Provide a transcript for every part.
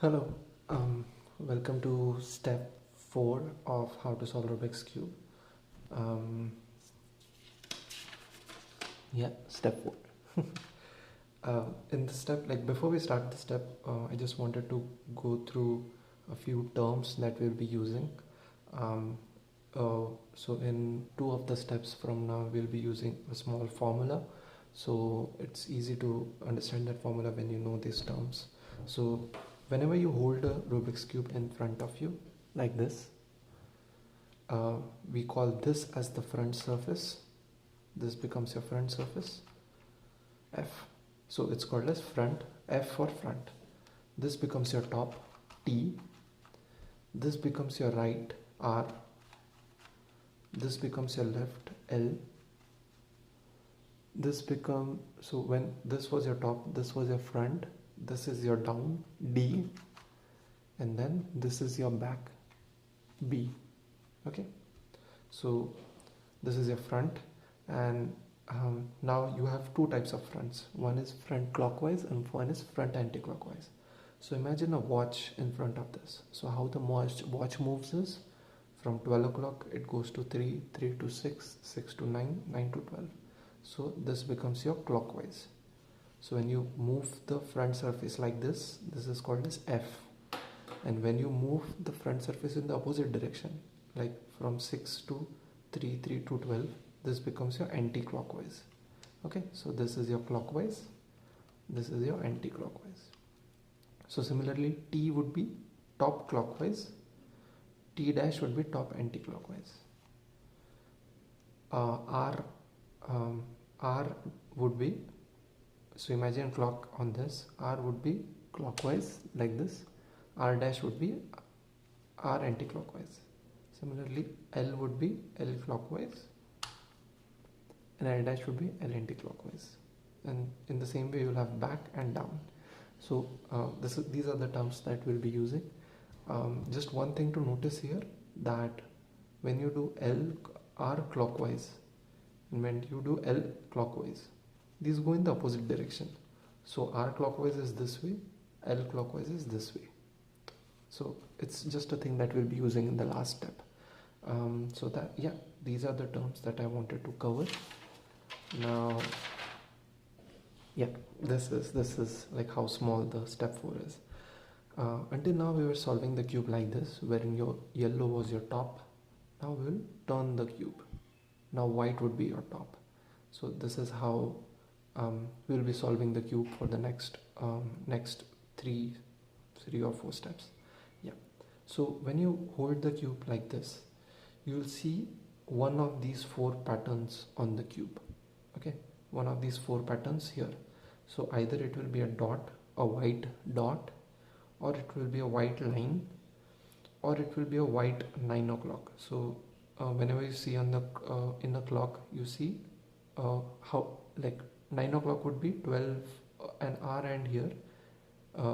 Hello, welcome to step 4 of how to solve Rubik's Cube. Um, step 4. In this step, like before we start the step, I just wanted to go through a few terms that we'll be using. Um, so in two of the steps from now, we'll be using a small formula. So it's easy to understand that formula when you know these terms. So whenever you hold a Rubik's Cube in front of you, like this, we call this as the front surface. This becomes your front surface, F. So it's called as front, F for front. This becomes your top, T. This becomes your right, R. This becomes your left, L. So when this was your top, this was your front, this is your down, D. And then this is your back, B. Okay, so this is your front, and now you have two types of fronts. One is front clockwise and one is front anti-clockwise. So imagine a watch in front of this. So how the watch moves is from 12 o'clock it goes to 3, 3 to 6, 6 to 9, 9 to 12. So this becomes your clockwise. So when you move the front surface like this is called as F. And when you move the front surface in the opposite direction, like from 6 to 3, 3 to 12, this becomes your anti-clockwise. Okay, so this is your clockwise, this is your anti-clockwise. So similarly, T would be top clockwise, T dash would be top anti-clockwise. R would be, so imagine clock on this, R would be clockwise like this, R dash would be R anti-clockwise. Similarly, L would be L clockwise and L dash would be L anti-clockwise. And in the same way, you'll have back and down. So these are the terms that we'll be using. Just one thing to notice here, that when you do R clockwise and when you do L clockwise, these go in the opposite direction. So R clockwise is this way, L clockwise is this way. So it's just a thing that we'll be using in the last step. So that, yeah, these are the terms that I wanted to cover. Now, yeah, this is like how small the step 4 is. Until now we were solving the cube like this, wherein your yellow was your top. Now we will turn the cube. Now white would be your top. So this is how we'll be solving the cube for the next three or four steps. Yeah. So when you hold the cube like this, you will see one of these 4 patterns on the cube. Okay, one of these 4 patterns here. So either it will be a dot, a white dot, or it will be a white line, or it will be a white 9 o'clock. So whenever you see on the in a clock, you see how like 9 o'clock would be 12 an hour and here,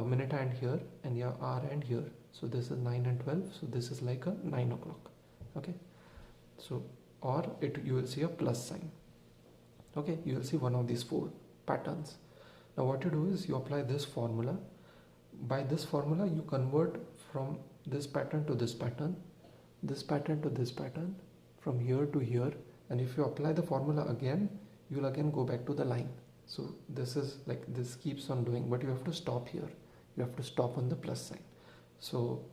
minute hand here, and your hour and here. So this is 9 and 12. So this is like a 9 o'clock. Okay, so or you will see a plus sign. Okay, you will see one of these 4 patterns. Now what you do is you apply this formula. By this formula you convert from this pattern to this pattern, this pattern to this pattern, from here to here, and if you apply the formula again, you will again go back to the line. So this is like, this keeps on doing, but you have to stop here. You have to stop on the plus sign. So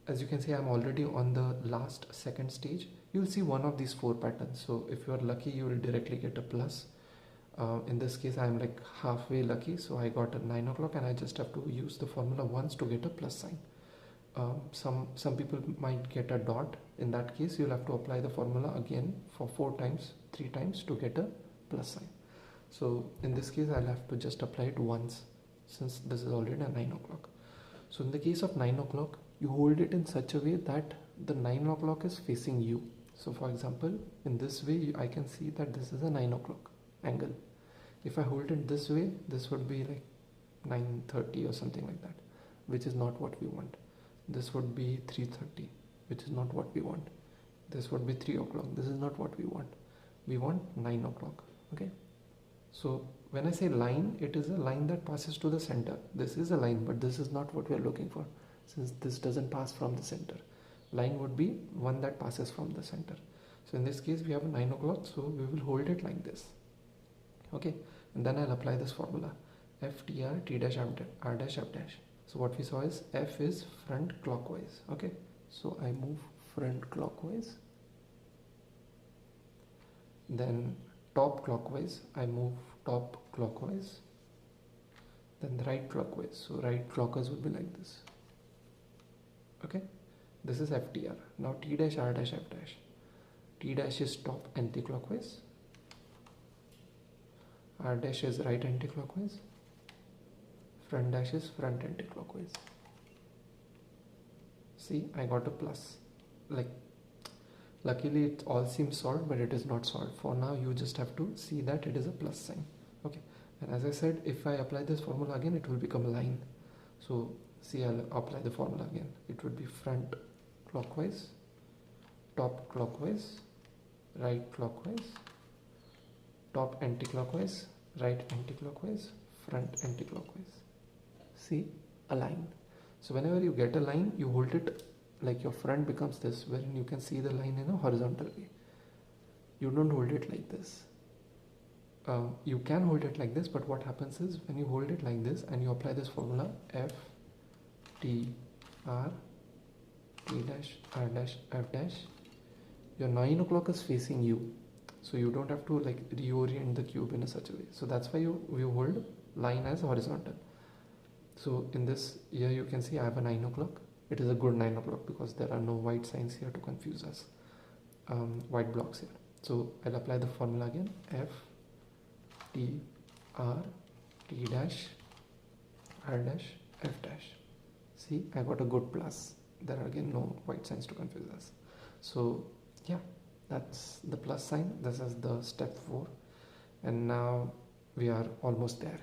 as you can see, I'm already on the second stage. You will see one of these 4 patterns. So if you are lucky, you will directly get a plus. In this case, I'm like halfway lucky, so I got a 9 o'clock, and I just have to use the formula once to get a plus sign. Some people might get a dot. In that case, you'll have to apply the formula again for 3 times to get a plus sign. So in this case, I'll have to just apply it once, since this is already a 9 o'clock. So in the case of 9 o'clock, you hold it in such a way that the 9 o'clock is facing you. So for example, in this way, I can see that this is a 9 o'clock angle. If I hold it this way, this would be like 9:30 or something like that, which is not what we want. This would be 3:30, which is not what we want. This would be 3 o'clock. This is not what we want. We want 9 o'clock. Okay. So when I say line, it is a line that passes to the center. This is a line, but this is not what we are looking for, since this doesn't pass from the center. Line would be one that passes from the center. So in this case we have a 9 o'clock, so we will hold it like this. Okay, and then I'll apply this formula, f t r t dash r dash f dash. So what we saw is f is front clockwise. Okay, so I move front clockwise, then top clockwise I move top clockwise, then the right clockwise, so right clockwise would be like this. Okay, this is ftr. Now t dash r dash f dash. T dash is top anti-clockwise, r dash is right anti-clockwise, front dash is front anti-clockwise. See, I got a plus. Like, luckily it all seems solved, but it is not solved. For now you just have to see that it is a plus sign. Okay, and as I said, if I apply this formula again, it will become a line. So see, I'll apply the formula again. It would be front clockwise, top clockwise, right clockwise, top anti-clockwise, right anti-clockwise, front anti-clockwise. See, a line. So whenever you get a line, you hold it like your front becomes this, wherein you can see the line in a horizontal way. You don't hold it like this. You can hold it like this, but what happens is when you hold it like this and you apply this formula, f t r t dash r dash f dash, your 9 o'clock is facing you, so you don't have to like reorient the cube in a such a way. So that's why you hold line as horizontal. So in this here you can see I have a 9 o'clock. It is a good 9 o'clock because there are no white signs here to confuse us, white blocks here. So I'll apply the formula again, f t r t dash r dash f dash. See, I got a good plus. There are again no white signs to confuse us. So yeah, that's the plus sign. This is the step 4, and now we are almost there.